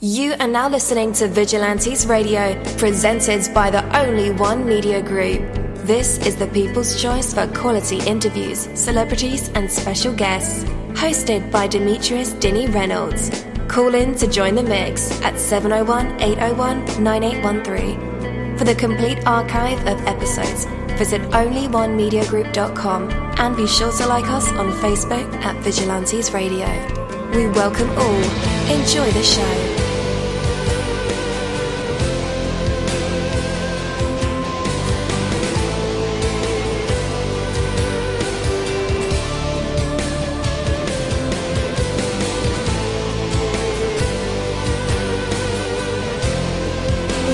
You are now listening to Vigilantes Radio, presented by the Only One Media Group. This is the people's choice for quality interviews, celebrities and special guests. Hosted by Demetrius Dinny Reynolds. Call in to join the mix at 701-801-9813. For the complete archive of episodes, visit onlyonemediagroup.com and be sure to like us on Facebook at Vigilantes Radio. We welcome all. Enjoy the show.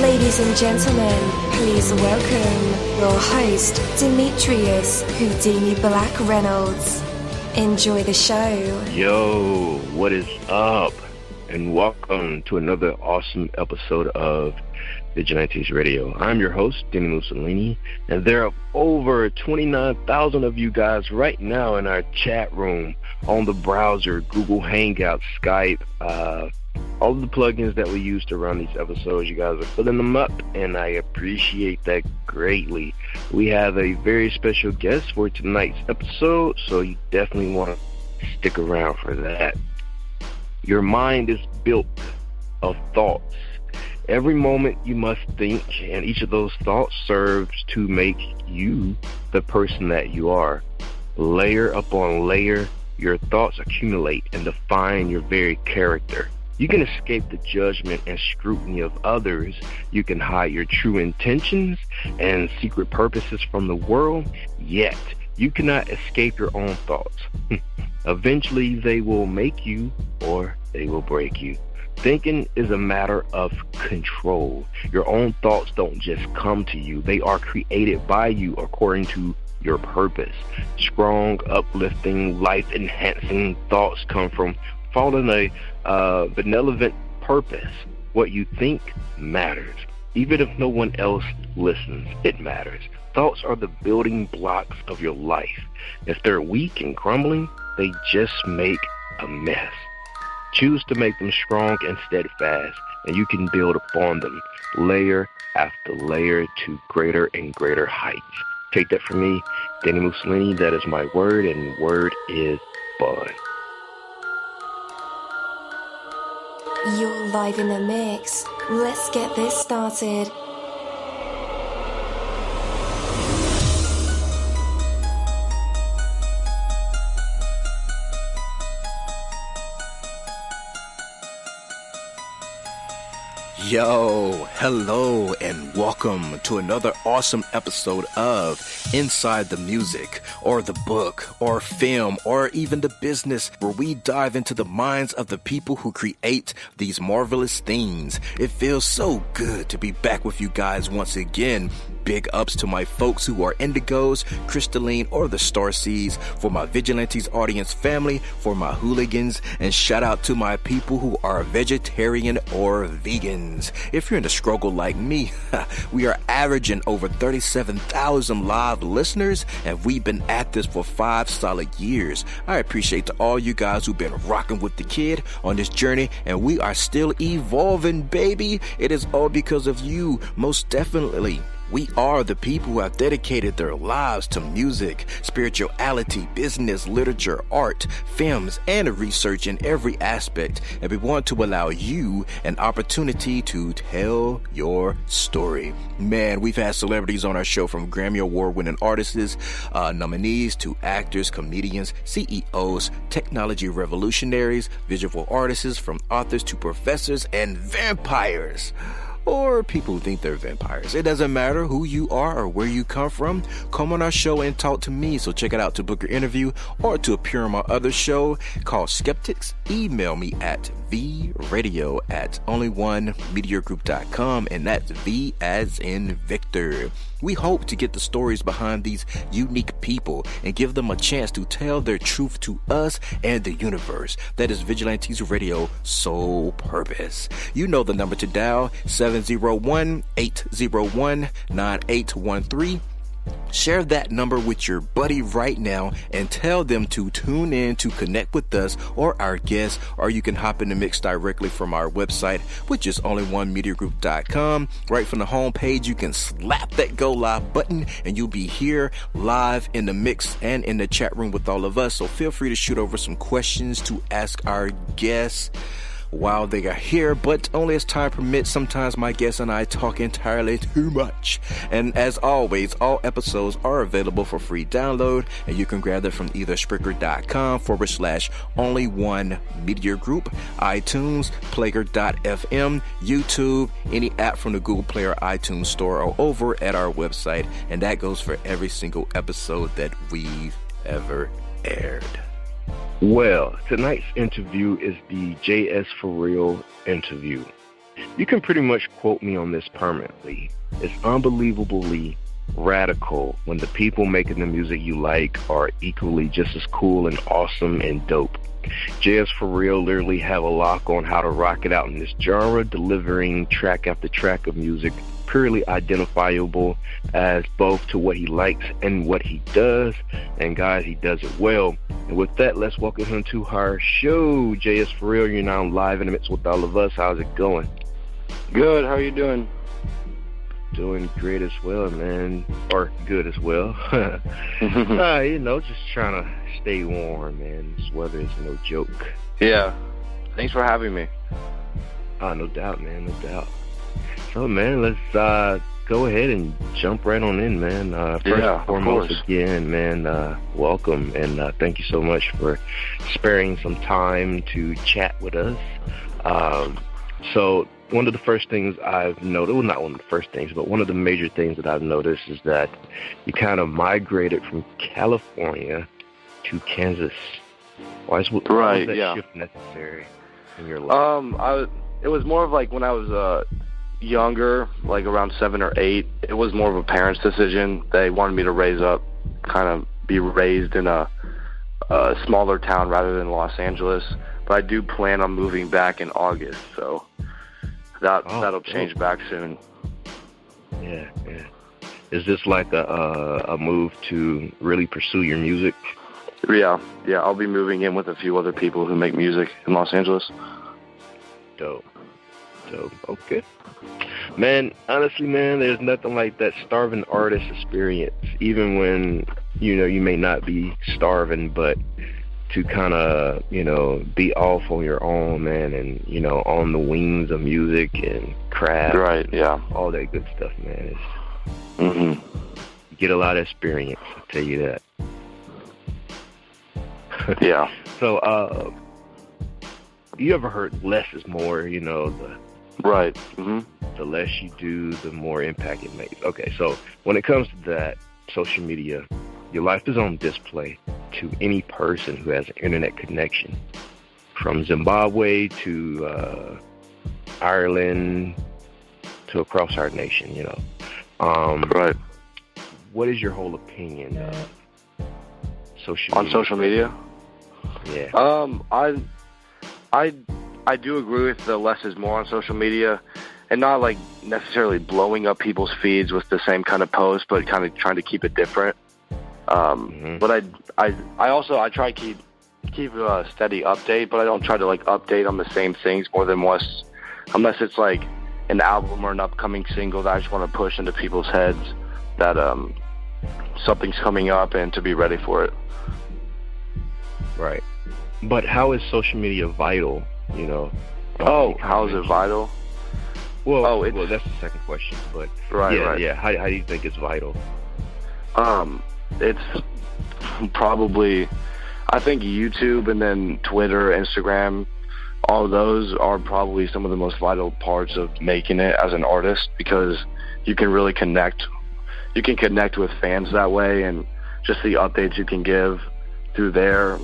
Ladies and gentlemen, please welcome your host, Demetrius Houdini Black Reynolds. Enjoy the show. Yo, what is up? And welcome to another awesome episode of Vigilantes Radio. I'm your host, dini-mussolini, and there are over 29,000 of you guys right now in our chat room, on the browser, Google Hangouts, Skype, all of the plugins that we use to run these episodes. You guys are filling them up, and I appreciate that greatly. We have a very special guest for tonight's episode, so you definitely want to stick around for that. Your mind is built of thoughts. Every moment you must think, and each of those thoughts serves to make you the person that you are. Layer upon layer, your thoughts accumulate and define your very character. You can escape the judgment and scrutiny of others. You can hide your true intentions and secret purposes from the world, yet you cannot escape your own thoughts. Eventually, they will make you or they will break you. Thinking is a matter of control. Your own thoughts don't just come to you. They are created by you according to your purpose. Strong, uplifting, life-enhancing thoughts come from following a benevolent purpose. What you think matters. Even if no one else listens, it matters. Thoughts are the building blocks of your life. If they're weak and crumbling, they just make a mess. Choose to make them strong and steadfast, and you can build upon them, layer after layer, to greater and greater heights. Take that from me, dini-mussolini. That is my word, and word is fun. You're live in the mix. Let's get this started. Yo, hello, and welcome to another awesome episode of Inside the Music, or the book, or film, or even the business, where we dive into the minds of the people who create these marvelous things. It feels so good to be back with you guys once again. Big ups to my folks who are indigos, crystalline, or the starseeds, for my Vigilantes audience family, for my hooligans, and shout out to my people who are vegetarian or vegans. If you're in the struggle like me, we are averaging over 37,000 live listeners, and we've been at this for 5 solid years. I appreciate to all you guys who've been rocking with the kid on this journey, and we are still evolving, baby. It is all because of you, most definitely. We are the people who have dedicated their lives to music, spirituality, business, literature, art, films, and research in every aspect. And we want to allow you an opportunity to tell your story. Man, we've had celebrities on our show, from Grammy Award-winning artists, nominees, to actors, comedians, CEOs, technology revolutionaries, visual artists, from authors to professors, and vampires. Or people who think they're vampires. It doesn't matter who you are or where you come from. Come on our show and talk to me. So check it out to book your interview or to appear on my other show called Skeptics. Email me at vradio@onlyonemediagroup.com, and that's V as in Victor. We hope to get the stories behind these unique people and give them a chance to tell their truth to us and the universe. That is Vigilantes Radio sole purpose. You know the number to dial, 701-801-9813. Share that number with your buddy right now and tell them to tune in to connect with us or our guests, or you can hop in the mix directly from our website, which is onlyonemediagroup.com. Right from the homepage, you can slap that go live button and you'll be here live in the mix and in the chat room with all of us. So feel free to shoot over some questions to ask our guests while they are here, but only as time permits. Sometimes my guests and I talk entirely too much. And as always, all episodes are available for free download, and you can grab them from either Spreaker.com/only1mediagroup, iTunes, Player.fm, YouTube, any app from the Google Play or iTunes Store, or over at our website. And that goes for every single episode that we've ever aired. Well, tonight's interview is the Js4Real Interview. You can pretty much quote me on this permanently. It's unbelievably radical when the people making the music you like are equally just as cool and awesome and dope. Js4Real literally have a lock on how to rock it out in this genre, delivering track after track of music purely identifiable as both to what he likes and what he does. And guys, he does it well. And with that, let's welcome him to our show. Js4Real, you're now live in the midst with all of us. How's it going? Good. How are you doing? Doing great as well, man. Or good as well. Just trying to stay warm, man. This weather is no joke. Yeah. Thanks for having me. No doubt, man. No doubt. So, man, let's go ahead and jump right on in, man. First and foremost, again, man, welcome. And thank you so much for sparing some time to chat with us. So one of the first things I've noticed, well, not one of the first things, but one of the major things that I've noticed is that you kind of migrated from California to Kansas. Why was that shift necessary in your life? It was more of like when I was younger, like around 7 or 8. It was more of a parent's decision. They wanted me to be raised in a smaller town rather than Los Angeles. But I do plan on moving back in August, so that'll change back soon. Yeah. Is this like a move to really pursue your music? Yeah. I'll be moving in with a few other people who make music in Los Angeles. Dope. Okay. Man, honestly, man, there's nothing like that starving artist experience, even when, you may not be starving, but to kind of, be off on your own, man, and, on the wings of music and craft. Right, yeah. All that good stuff, man. You get a lot of experience, I'll tell you that. Yeah. So, you ever heard less is more, Right. The less you do, the more impact it makes. Okay, so when it comes to that, social media, your life is on display to any person who has an internet connection, from Zimbabwe to Ireland to across our nation, Right. What is your whole opinion of social media? On social media? Yeah. I do agree with the less is more on social media, and not like necessarily blowing up people's feeds with the same kind of post, but kind of trying to keep it different. But I try to keep a steady update, but I don't try to like update on the same things more than once, unless it's like an album or an upcoming single that I just want to push into people's heads that something's coming up and to be ready for it. Right. But how is social media vital? How is it vital? Well, that's the second question. But right. Yeah. How do you think it's vital? It's probably, I think YouTube and then Twitter, Instagram, all those are probably some of the most vital parts of making it as an artist, because you can really connect. You can connect with fans that way, and just the updates you can give through there.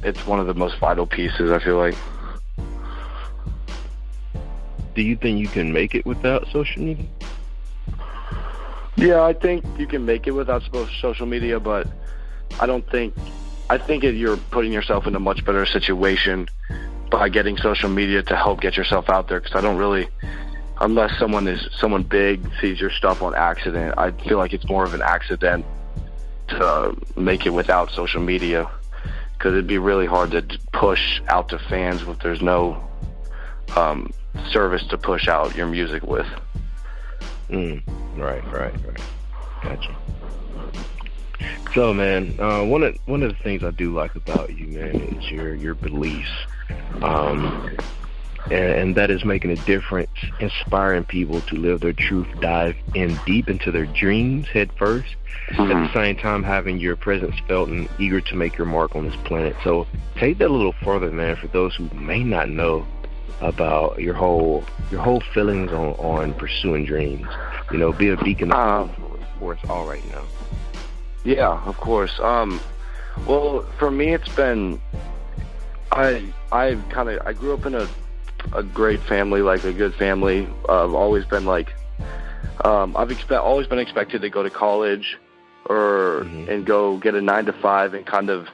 It's one of the most vital pieces, I feel like. Do you think you can make it without social media? Yeah, I think you can make it without social media, but I think you're putting yourself in a much better situation by getting social media to help get yourself out there, because I don't really unless someone big sees your stuff on accident. I feel like it's more of an accident to make it without social media, because it'd be really hard to push out to fans if there's no service to push out your music with. Right. Gotcha. So, man, one of the things I do like about you, man, is your beliefs, and that is making a difference, inspiring people to live their truth, dive in deep into their dreams head first, at the same time having your presence felt and eager to make your mark on this planet. So take that a little further, man, for those who may not know about your whole feelings on pursuing dreams. You know, be a beacon for us all right now. Yeah, of course. Well, for me, it's been I grew up in a great family, like a good family. I've always been like always been expected to go to college and go get a 9-to-5 and kind of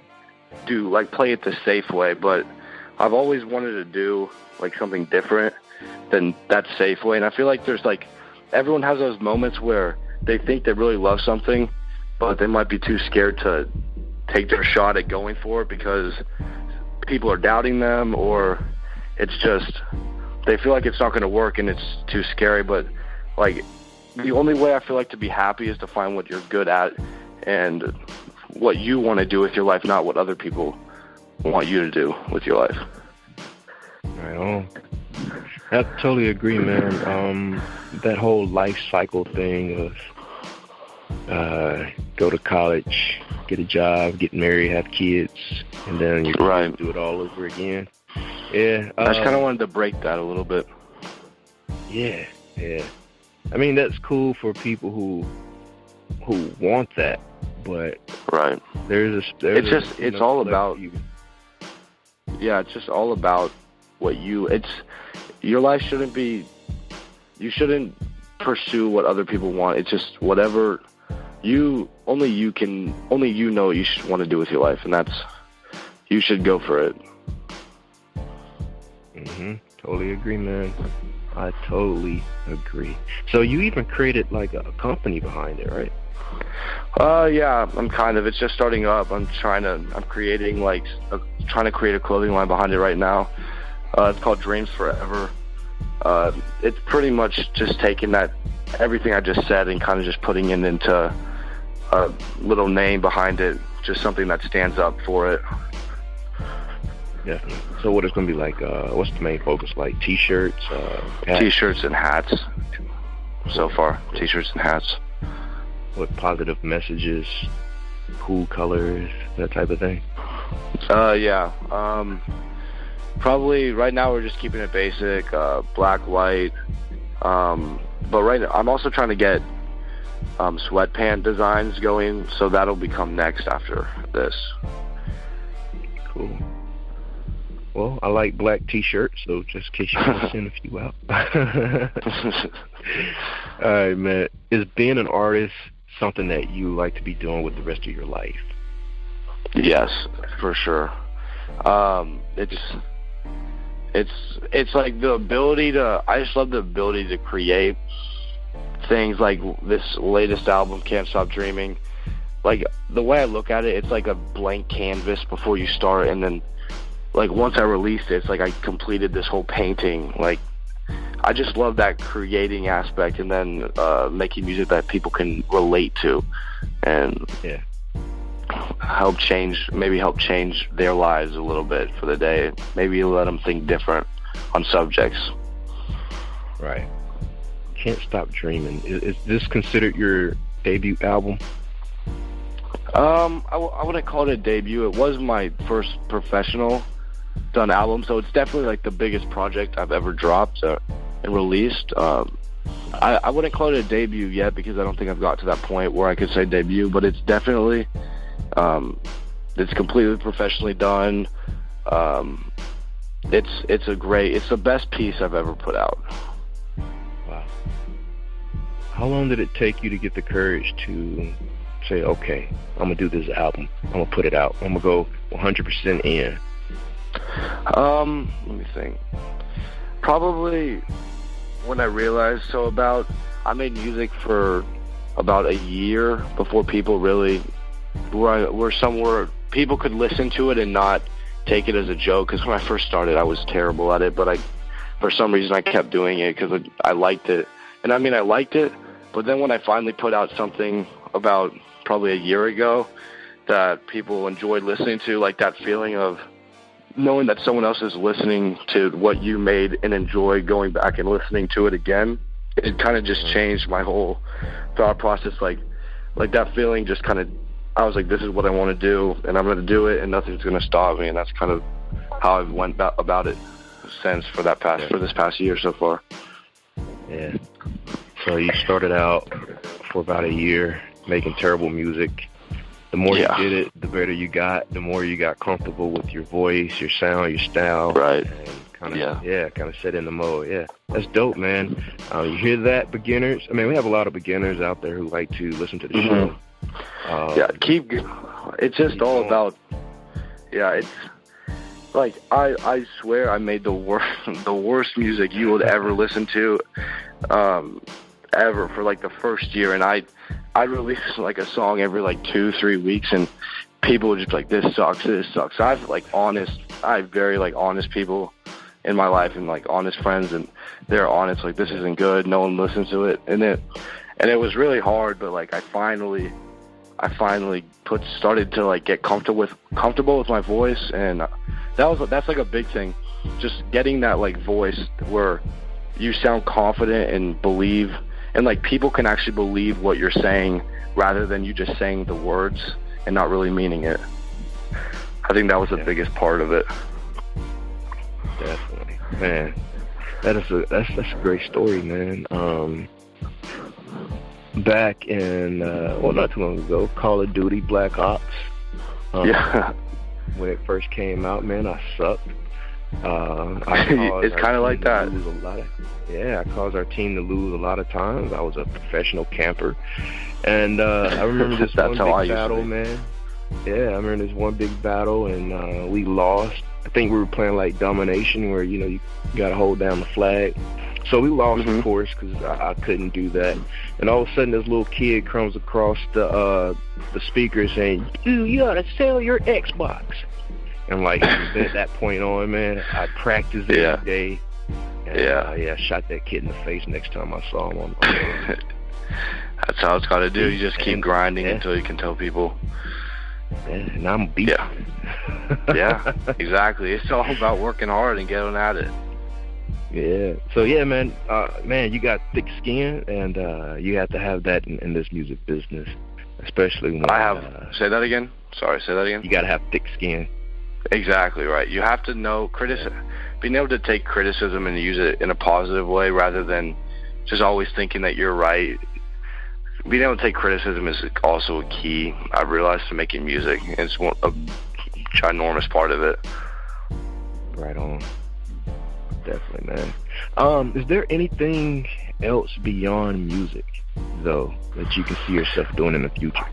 do like play it the safe way. But I've always wanted to do like something different than that safe way. And I feel like there's like everyone has those moments where they think they really love something, but they might be too scared to take their shot at going for it because people are doubting them, or it's just they feel like it's not going to work and it's too scary. But like the only way I feel like to be happy is to find what you're good at and what you want to do with your life, not what other people want you to do with your life. Right on. I totally agree, man. That whole life cycle thing of go to college, get a job, get married, have kids, and then you do it all over again. Yeah. I just kind of wanted to break that a little bit. Yeah. I mean, that's cool for people who want that, but it's all about you. Yeah, it's just all about what your life shouldn't be. You shouldn't pursue what other people want. It's just whatever only you know what you should want to do with your life, and you should go for it. Totally agree, man. I totally agree. So you even created like a company behind it, right? Yeah, it's just starting up. I'm trying to create a clothing line behind it right now. It's called Js4Real. It's pretty much just taking everything I just said and kind of just putting it into a little name behind it, just something that stands up for it. Definitely. So what it's going to be like, what's the main focus, like T-shirts? T-shirts and hats so far. T-shirts and hats. What positive messages, cool colors, that type of thing? Yeah. Probably right now we're just keeping it basic, black, white. But right now I'm also trying to get sweatpant designs going, so that'll become next after this. Cool. Well, I like black T-shirts, so just in case you want to send a few out. All right, man. Is being an artist something that you like to be doing with the rest of your life? Yes, for sure. It's like the ability to. I just love the ability to create things like this latest album, Can't Stop Dreaming. Like the way I look at it, it's like a blank canvas before you start, and then like once I released it, it's like I completed this whole painting. Like I just love that creating aspect, and then making music that people can relate to, and help change their lives a little bit for the day. Maybe let them think different on subjects. Right. Can't Stop Dreaming. Is this considered your debut album? I wouldn't call it a debut. It was my first professional done album, so it's definitely like the biggest project I've ever dropped and released. I wouldn't call it a debut yet because I don't think I've got to that point where I could say debut, but it's definitely it's completely professionally done. It's the best piece I've ever put out. Wow. How long did it take you to get the courage to say, okay, I'm gonna do this album, I'm gonna put it out, I'm gonna go 100% in? Let me think. Probably when I realized, I made music for about a year before people really were somewhere people could listen to it and not take it as a joke. Because when I first started, I was terrible at it, but for some reason I kept doing it because I liked it. And I mean, I liked it, but then when I finally put out something about probably a year ago that people enjoyed listening to, like that feeling of knowing that someone else is listening to what you made and enjoy going back and listening to it again, it kind of just changed my whole thought process. Like that feeling just kind of, I was like, this is what I want to do, and I'm going to do it, and nothing's going to stop me. And that's kind of how I've went about it since for this past year so far. Yeah. So you started out for about a year making terrible music. The more you did it, the better you got. The more you got comfortable with your voice, your sound, your style. Right. And kind of set in the mode. Yeah. That's dope, man. You hear that, beginners? I mean, we have a lot of beginners out there who like to listen to the show. It's just all about, it's like, I swear I made the worst music you would ever listen to, ever, for like the first year. And I'd release like a song every like 2-3 weeks, and people would just be like, this sucks. I have very like honest people in my life, and like honest friends, and they're honest, like, this isn't good, no one listens to it. And it was really hard, but like I finally started to like get comfortable with my voice, and that's like a big thing, just getting that like voice where you sound confident and believe, and like people can actually believe what you're saying rather than you just saying the words and not really meaning it. I think that was the biggest part of it. Definitely, man. That's a great story, man. Back in not too long ago, Call of Duty Black Ops. When it first came out, man, I sucked. It's kind of like that. I caused our team to lose a lot of times. I was a professional camper, and I remember this one big battle, man. Yeah, I remember this one big battle, and we lost. I think we were playing like domination, where you got to hold down the flag. So we lost, of course, because I couldn't do that. And all of a sudden, this little kid comes across the speaker saying, "You ought to sell your Xbox." And like at that point on, man, I practiced every day. And, shot that kid in the face next time I saw him. That's how it's got to do. You just keep grinding until you can tell people. Yeah, and I'm beat. Yeah, exactly. It's all about working hard and getting at it. Yeah. So man, you got thick skin, and you have to have that in this music business, especially when I have. Say that again. Sorry. Say that again. You got to have thick skin. Exactly right. You have to know being able to take criticism and use it in a positive way rather than just always thinking that you're right. Being able to take criticism is also a key, I've realized, to making music. It's a ginormous part of it. Right on. Definitely, man. Is there anything else beyond music, though, that you can see yourself doing in the future?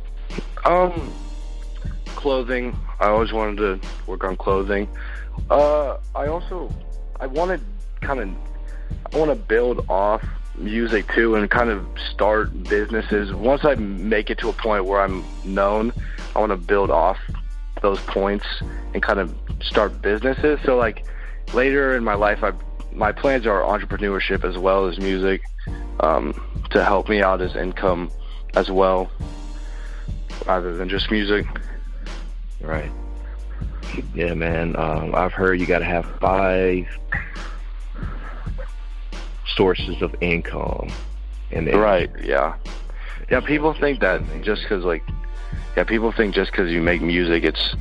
Clothing. I always wanted to work on clothing. I want to build off music too, and kind of start businesses. Once I make it to a point where I'm known, I want to build off those points and kind of start businesses. So like later in my life, my plans are entrepreneurship as well as music, to help me out as income as well, rather than just music. Right. Yeah, man. I've heard you got to have 5 sources of income. Right. Yeah. Yeah. People think that just because you make music, it's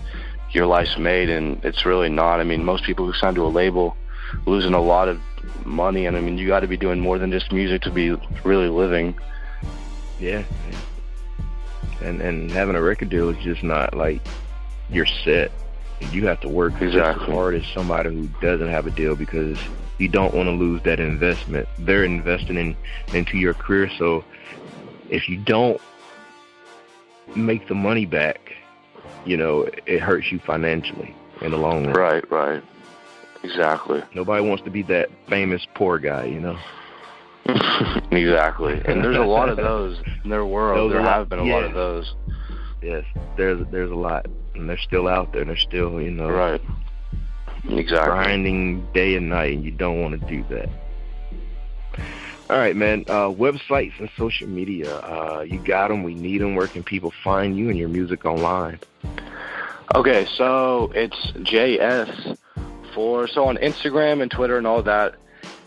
your life's made, and it's really not. I mean, most people who sign to a label losing a lot of money, and I mean, you got to be doing more than just music to be really living. Yeah. And having a record deal is just not like you're set. You have to work just as hard as somebody who doesn't have a deal, because you don't want to lose that investment. They're investing into your career, so if you don't make the money back, it hurts you financially in the long run. Right. Exactly. Nobody wants to be that famous poor guy, Exactly. And there's a lot of those in their world. There have been a lot of those. Yes, there's a lot, and they're still out there. They're still, right. Exactly. Grinding day and night, and you don't want to do that. All right, man. Websites and social media. You got them. We need them. Where can people find you and your music online? Okay, so it's Js4. So on Instagram and Twitter and all that,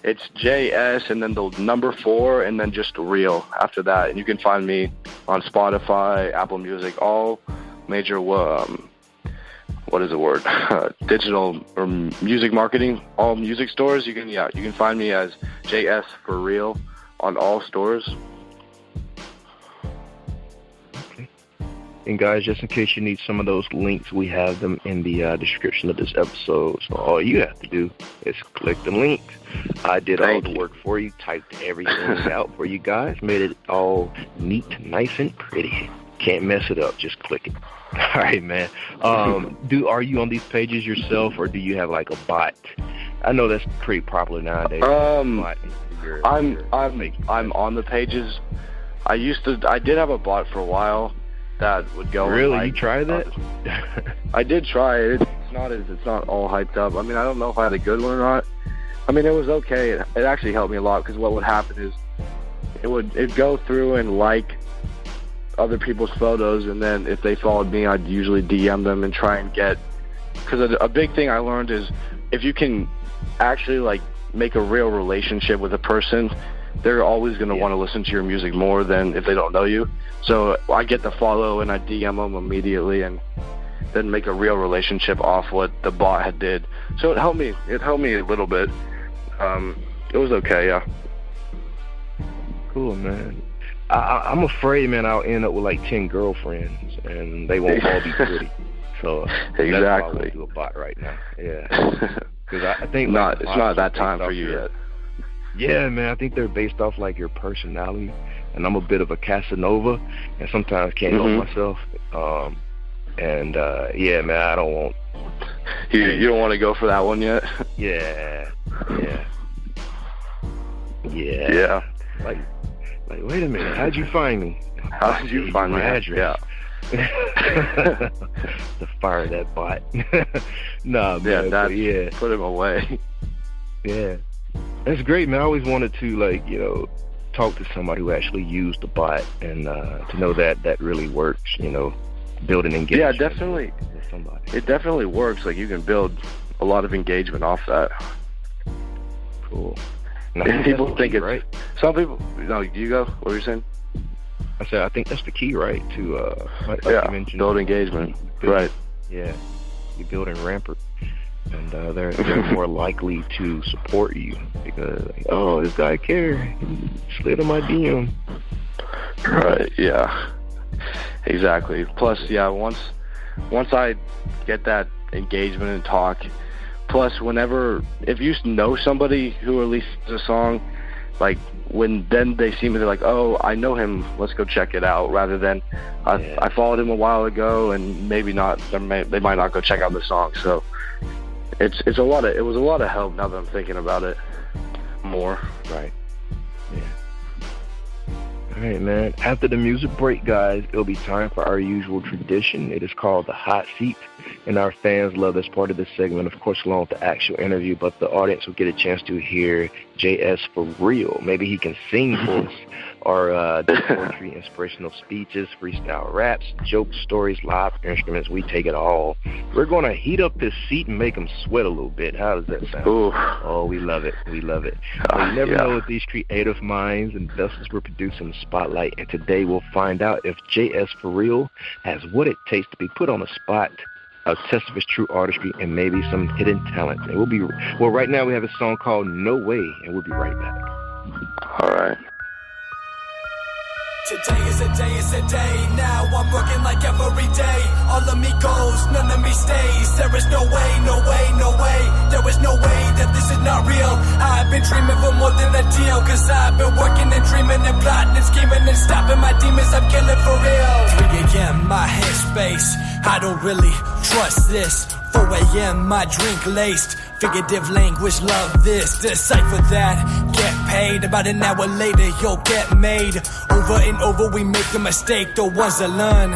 it's JS and then the number 4 and then just Real after that. And you can find me on Spotify, Apple Music, all major, digital or music marketing, all music stores. You can find me as Js4Real on all stores. Okay. And guys, just in case you need some of those links, we have them in the description of this episode. So all you have to do is click the link. I did all the work for you, typed everything out for you guys, made it all neat, nice, and pretty. Can't mess it up. Just click it. All right, man. Are you on these pages yourself, or do you have like a bot? I know that's pretty popular nowadays. I'm on the pages. I did have a bot for a while that would go. Really? You tried that? I did try it. It's not all hyped up. I mean, I don't know if I had a good one or not. I mean, it was okay. It actually helped me a lot because what would happen is it'd go through and like other people's photos, and then if they followed me, I'd usually DM them and try and get, because a big thing I learned is if you can actually like make a real relationship with a person, they're always going to want to listen to your music more than if they don't know you. So I get the follow and I DM them immediately and then make a real relationship off what the bot had did. So it helped me a little bit. It was okay, yeah. Cool, man. I'm afraid, man, I'll end up with like 10 girlfriends, and they won't all be pretty. So exactly. That's why I won't do a bot right now. Yeah, because I think it's not that time for you yet. Yeah, man, I think they're based off like your personality, and I'm a bit of a Casanova, and sometimes can't help myself. Yeah, man, I don't want. You don't want to go for that one yet? Yeah. Like, wait a minute, how'd you find me? How'd you find my address? Yeah. To fire that bot. Nah, man. Put him away. Yeah. That's great, man. I always wanted to, talk to somebody who actually used the bot and to know that really works, building engagement. Yeah, definitely. With somebody. It definitely works. Like, you can build a lot of engagement off that. Cool. And people think it's right. Some people. No, you go. What were you saying? I said I think that's the key, right? To like you mentioned, build engagement. Right. Yeah, you build in Rampart, and they're more likely to support you because this guy cares. He slid on my DM. Right. Yeah. Exactly. Plus, once I get that engagement and talk. Plus, if you know somebody who releases a song, like then they see me, they're like, oh, I know him, let's go check it out, rather than I followed him a while ago and maybe not, they might not go check out the song. So it was a lot of help now that I'm thinking about it more. Right. Yeah. All right, man. After the music break, guys, it'll be time for our usual tradition. It is called the hot seat, and our fans love this part of this segment, of course, along with the actual interview, but the audience will get a chance to hear Js4Real. Maybe he can sing for us, or do poetry, inspirational speeches, freestyle raps, jokes, stories, live instruments. We take it all. We're going to heat up this seat and make him sweat a little bit. How does that sound? Ooh. Oh, we love it. We love it. You never know with these creative minds and vessels we're producing the spotlight, and today we'll find out if Js4Real has what it takes to be put on the spot, a test of his true artistry, and maybe some hidden talent. And right now we have a song called No Way, and we'll be right back. All right. Today is a day, now I'm working like every day. All of me goes, none of me stays. There is no way, no way, no way. There is no way that this is not real. I've been dreaming for more than a deal, cause I've been working and dreaming and plotting and scheming and stopping my demons, I'm killing for real. 3 a.m., my headspace, I don't really trust this. 4 a.m. my drink laced. Figurative language, love this, decipher that. Get paid, about an hour later you'll get made. Over and over we make the mistake, the ones that learn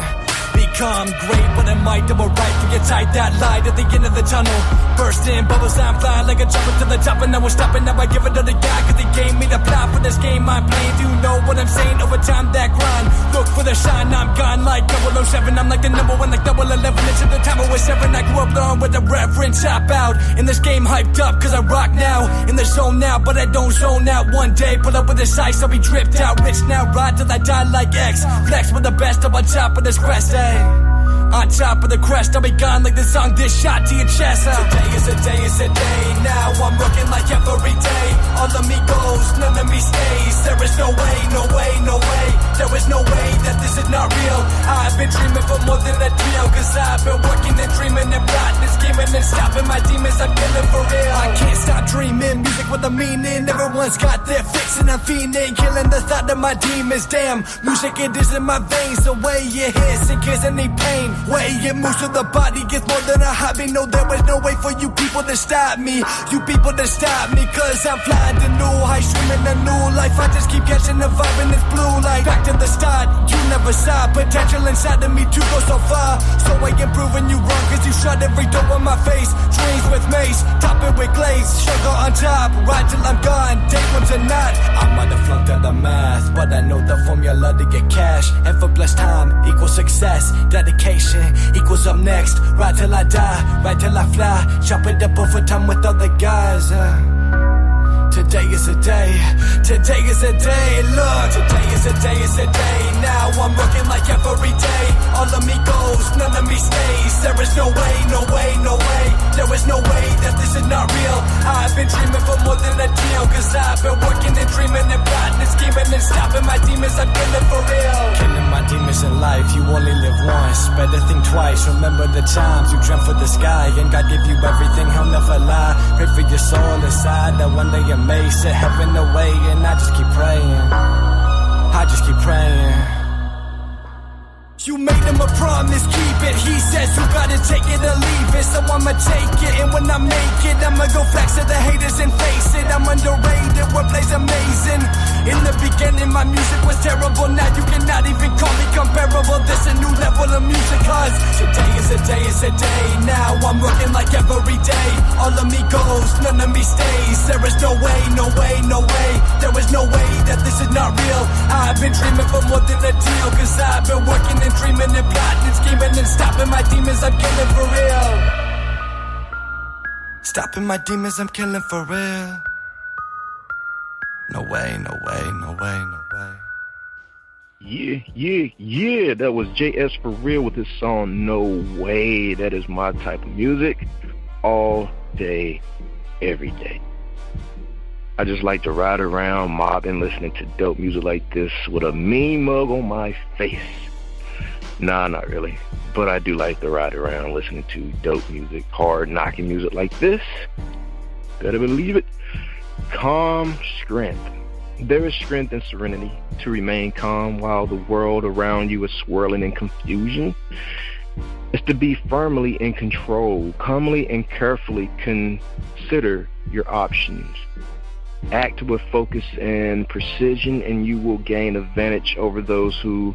become great, but it might double right to get tight. That light at the end of the tunnel, bursting bubbles, I'm flying like a jumper to the top, and I won't stop. And now I give it to the guy, cause he gave me the plot for this game I'm playing. Do you know what I'm saying? Over time that grind, look for the shine, I'm gone like 007. I'm like the number one, like 011. It's at the time I was 7, I grew up learning with the reference. Hop out in this game, hyped up cause I rock now. In the zone now, but I don't zone out. One day, pull up with the size, I'll be dripped out. Rich now, ride till I die like X. Flex with the best up on top of this crest, on top of the crest, I'll be gone like the song, this shot to your chest. Today is a day, it's a day. Now I'm working like every day. All of me goes, none of me stays. There is no way, no way, no way. There is no way that this is not real. I've been dreaming for more than a deal, cause I've been working and dreaming and plotting and scheming and stopping my demons, I'm killing for real. I can't stop dreaming, music with a meaning. Everyone's got their fix and I'm fiending, killing the thought of my demons. Damn, music it is in my veins. The way it hits and gives any pain, way it moves to the body gets more than a hobby. No, there is no way for you people to stop me. You people to stop me, cause I'm flying to new heights, streaming a new life. I just keep catching the vibe in this blue light. Back to the start, you never saw potential inside of me to go so far. So I am proving you wrong, cause you shut every door on my face. Dreams with mace, top it with glaze. Sugar on top, ride till I'm gone, take ones or not. I might have flunked out the math, but I know the formula to get cash. And for blessed time equals success, dedication equals up next. Ride till I die, ride till I fly. Chop it up over time with other guys. Today is a day, today is a day. Look, today is a day, it's a day. Now I'm working like every day. All of me goes, none of me stays. There is no way, no way, no way. There is no way that this is not real. I've been dreaming for more than a deal, cause I've been working and dreaming and plotting and scheming and stopping my demons, I'm killing for real. Killing my demons in life, you only live once. Better think twice, remember the times you dreamt for the sky. And God give you everything, he'll never lie. Pray for your soul inside, that one day you may set heaven away. And I just keep praying, I just keep praying. You made him a promise, keep it. He says you gotta take it or leave it, so I'ma take it. And when I make it, I'ma go flex to the haters and face it. I'm underrated, wordplay's amazing. In the beginning my music was terrible, now you cannot even call me comparable. This a new level of music, cause today is a day, it's a day. Now I'm working like every day. All of me goes, none of me stays. There is no way, no way, no way. There is no way that this is not real. I've been dreaming for more than a deal, cause I've been working and dreaming and plotting and scheming and stopping my demons, I'm killing for real. Stopping my demons, I'm killing for real. No way, no way, no way, no way. Yeah. That was Js4Real with his song No Way. That is my type of music. All day, every day. I just like to ride around mobbing, listening to dope music like this with a mean mug on my face. Nah, not really. But I do like to ride around listening to dope music, hard knocking music like this. Better believe it. Calm strength. There is strength and serenity to remain calm while the world around you is swirling in confusion. It's to be firmly in control. Calmly and carefully consider your options. Act with focus and precision, and you will gain advantage over those who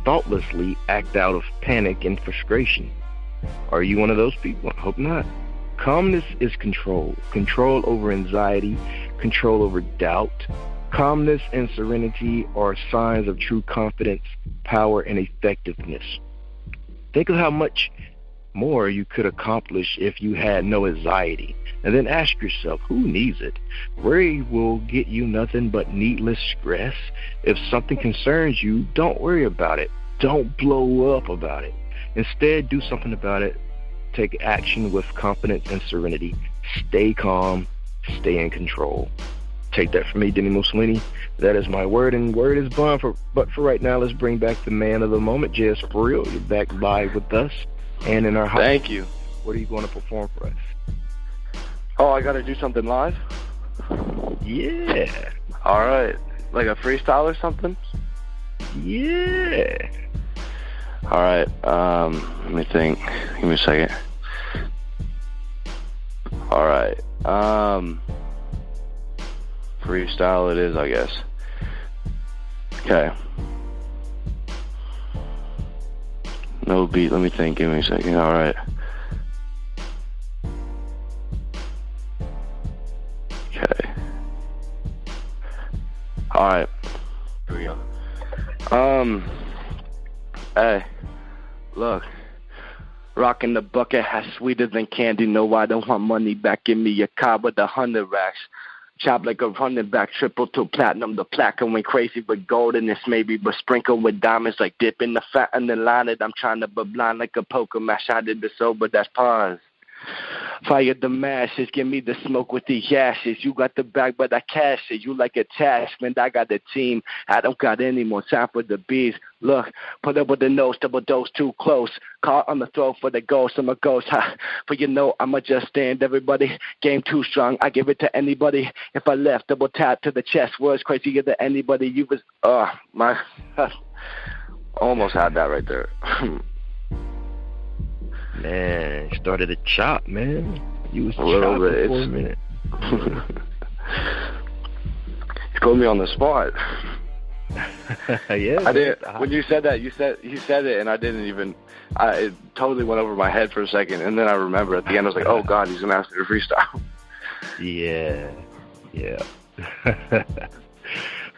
thoughtlessly act out of panic and frustration. Are you one of those people? I hope not. Calmness is control. Control over anxiety, control over doubt. Calmness and serenity are signs of true confidence, power, and effectiveness. Think of how much more you could accomplish if you had no anxiety. And then ask yourself, who needs it? Worry will get you nothing but needless stress. If something concerns you, don't worry about it. Don't blow up about it. Instead, do something about it. Take action with confidence and serenity. Stay calm. Stay in control. Take that from me, dini-mussolini. That is my word, and word is bond. But for right now, let's bring back the man of the moment, Js4Real. You're back live with us and in our house. Thank you. What are you going to perform for us? Oh, I got to do something live? Yeah. All right. Like a freestyle or something? Yeah. All right. Let me think. Give me a second. All right. Freestyle it is, I guess. Okay. No beat. Let me think. Give me a second. All right. Okay. All right. Here we go. Hey, look. Rockin' the bucket has sweeter than candy. No, I don't want money back. Give me a car with 100 racks. Chop like a running back, triple to platinum. The platinum went crazy with gold in this maybe, but sprinkled with diamonds like dipping the fat and then line it. I'm trying to be blind like a poker match. I did the sober, that's pause. Fire the masses, give me the smoke with the ashes. You got the bag, but I cash it. You like attachment, I got the team. I don't got any more time for the bees. Look, put up with the nose, double dose too close. Caught on the throat for the ghost, I'm a ghost. But you know, I'ma just stand everybody. Game too strong, I give it to anybody. If I left, double tap to the chest. Words crazier than anybody. You was, my, almost had that right there. Man, started to chop, man. You was a little bit for a minute. You put me on the spot. Yeah, I did. When you said that, you said it, and I didn't even. It totally went over my head for a second, and then I remember at the end, I was like, "Oh God, he's gonna ask me to freestyle." Yeah.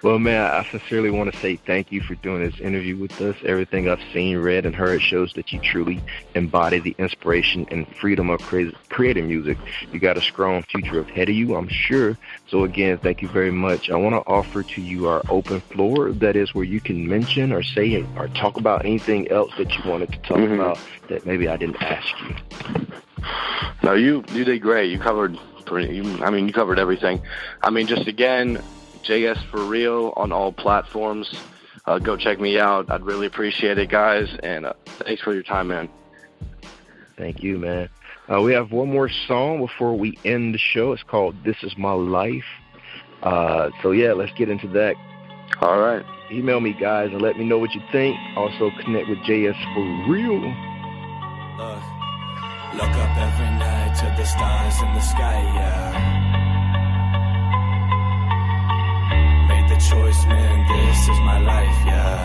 Well, man, I sincerely want to say thank you for doing this interview with us. Everything I've seen, read, and heard shows that you truly embody the inspiration and freedom of creating music. You got a strong future ahead of you, I'm sure. So, again, thank you very much. I want to offer to you our open floor. That is where you can mention or say or talk about anything else that you wanted to talk about that maybe I didn't ask you. No, you did great. You covered you covered everything. I mean, just again, Js4Real on all platforms. Go check me out. I'd really appreciate it, guys. And thanks for your time, man. Thank you, man. We have one more song before we end the show. It's called This Is My Life. So, yeah, let's get into that. All right. Email me, guys, and let me know what you think. Also, connect with Js4Real. Look up every night to the stars in the sky, yeah. The choice, man, this is my life, yeah.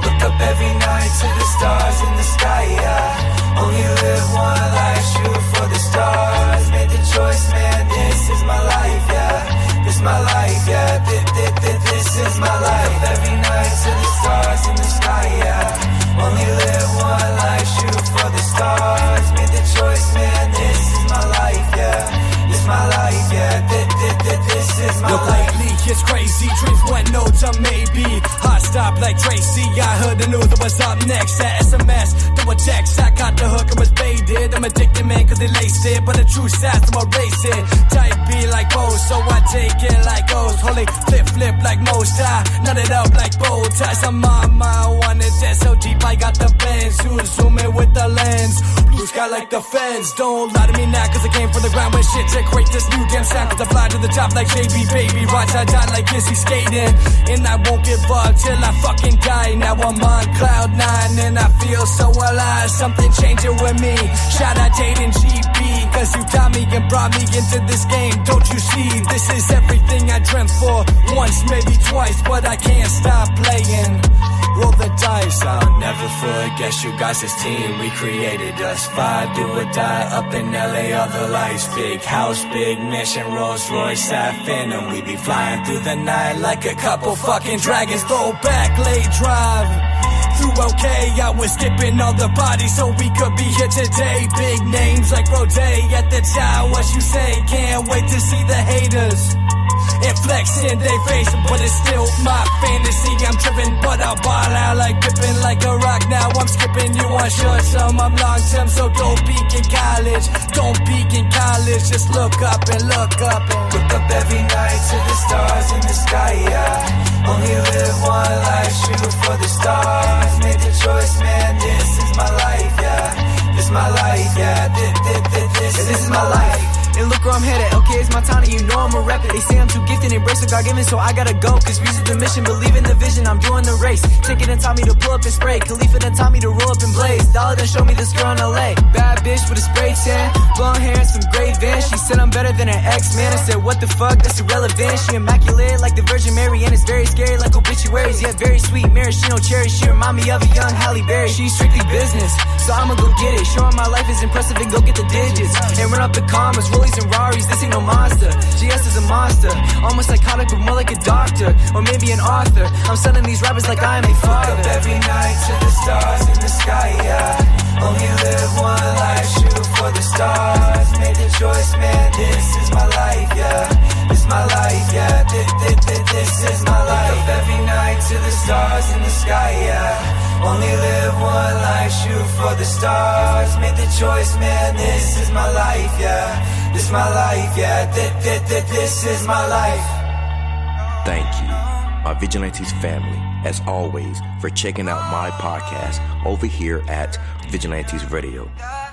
Look up every night to the stars in the sky, yeah. Only live one life, shoot for the stars. Made the choice, man, this is my life, yeah. This my life, yeah. This is my life. Every night to the stars in the sky, yeah. Only live one life, shoot for the stars. Made the choice, man, this is my life, yeah. This my life, yeah. This is my life. Lately it's crazy, dreams went no to maybe. Hot stop like Tracy, I heard the news that was up next. That SMS, double text, I got the hook and was baited. I'm addicted, man, cause they laced it, but the true side's to erase it. Type B like Bose, so I take it like O's. Holy flip like most, I nut it up like bow ties. I'm on my one, it's so deep, I got the bends. Zoom in with the lens, blue sky like the fence. Don't lie to me now, cause I came from the ground when shit to create this new damn sound. Cause I fly to the top like JB, baby. Ride side down like Izzy skating. And I won't give up till I fucking die. Now I'm on cloud 9 and I feel so alive. Something changing with me. Shout out Jaden GB, cause you taught me and brought me into this game. Don't you see? This is everything I dreamt for. Once, maybe twice, but I can't stop playing. Roll the dice, I'll never forget you guys' this team. We created us 5, do or die. Up in LA, all the lights. Big house, big mission, Rolls Royce, Phantom. We be flying through the night like a couple fucking dragons. Throw back, late drive. Through okay, I was skipping all the bodies so we could be here today. Big names like Rode at the top, what you say? Can't wait to see the haters and flex in they face, but it's still my fantasy. I'm driven, but I'll ball out like Pippin, like a rock. Now I'm skipping, you want short term, I'm long term, so don't peak in college. Don't peak in college, just look up and look up and look up every night to the stars in the sky, yeah. Only live one life, shoot for the stars. Made the choice, man, this is my life, yeah. This my life, yeah. This is my life. and look where I'm headed. Okay, it's my time and you know I'ma rep it. They say I'm too gifted and embrace what God given, so I gotta go. Cause music's the mission, believe in the vision, I'm doing the race. Ticket and taught me to pull up and spray. Khalifa done taught me to roll up and blaze. Dollar done showed me this girl in LA. Bad bitch with a spray tan, blonde hair and some gray Vans. She said I'm better than her ex-man. I said what the fuck, that's irrelevant. She immaculate like the Virgin Mary, and it's very scary like obituaries. Yeah, very sweet maraschino cherry. She remind me of a young Halle Berry. She's strictly business, so I'ma go get it. Show her my life is impressive and go get the digits. And run up the commas, Rollies and Raris, this ain't no monster. GS is a monster, almost psychotic but more like a doctor. Or maybe an author, I'm selling these rappers like I am a father. Wake up every night to the stars in the sky, yeah. Only live one life, shoot for the stars. Made the choice, man, this is my life, yeah. This my life, yeah. This is my life. Wake up every night to the stars in the sky, yeah. Only live one life, shoot for the stars. Made the choice, man, this is my life, yeah. This my life, yeah. This is my life. Thank you, my Vigilantes family, as always, for checking out my podcast over here at Vigilantes Radio.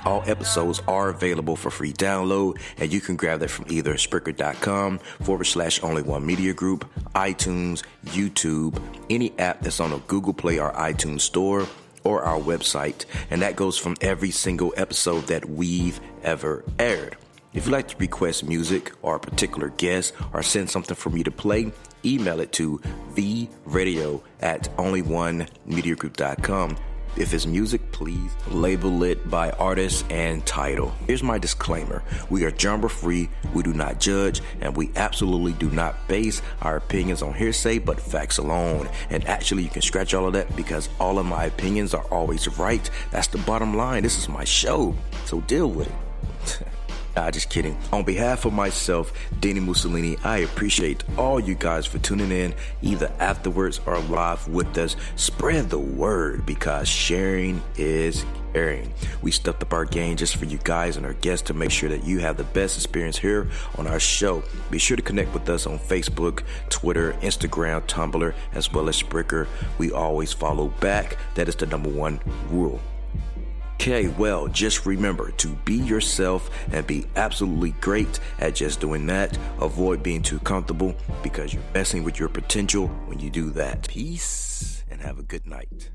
All episodes are available for free download, and you can grab that from either Spreaker.com/only1mediagroup, iTunes, YouTube, any app that's on a Google Play or iTunes store, or our website. And that goes from every single episode that we've ever aired. If you'd like to request music or a particular guest or send something for me to play, email it to vradio@only1mediagroup.com. If it's music, please label it by artist and title. Here's my disclaimer. We are genre free, we do not judge, and we absolutely do not base our opinions on hearsay but facts alone. And actually, you can scratch all of that because all of my opinions are always right. That's the bottom line. This is my show, so deal with it. Nah, just kidding. On behalf of myself, Dini-Mussolini, I appreciate all you guys for tuning in, either afterwards or live with us. Spread the word because sharing is caring. We stepped up our game just for you guys and our guests to make sure that you have the best experience here on our show. Be sure to connect with us on Facebook, Twitter, Instagram, Tumblr, as well as Spreaker. We always follow back. That is the #1 rule. Okay, well, just remember to be yourself and be absolutely great at just doing that. Avoid being too comfortable because you're messing with your potential when you do that. Peace and have a good night.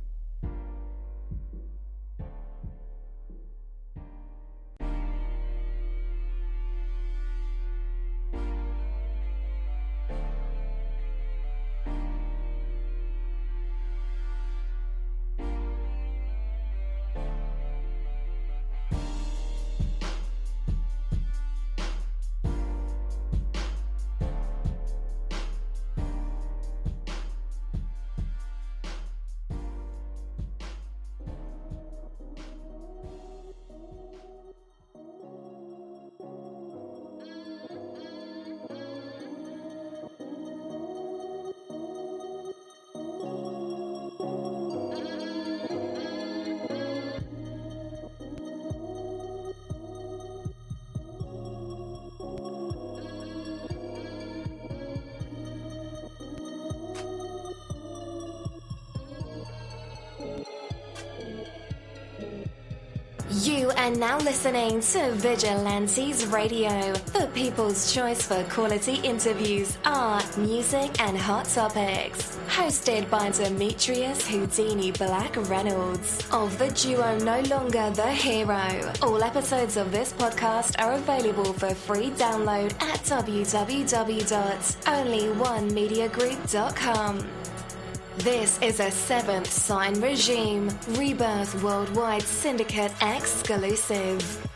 You are now listening to Vigilantes Radio, the people's choice for quality interviews, art, music, and hot topics. Hosted by Demetrius Houdini Black Reynolds of the duo No Longer the Hero. All episodes of this podcast are available for free download at www.only1mediagroup.com. This is a 7th Sign Regime Rebirth Worldwide Syndicate exclusive.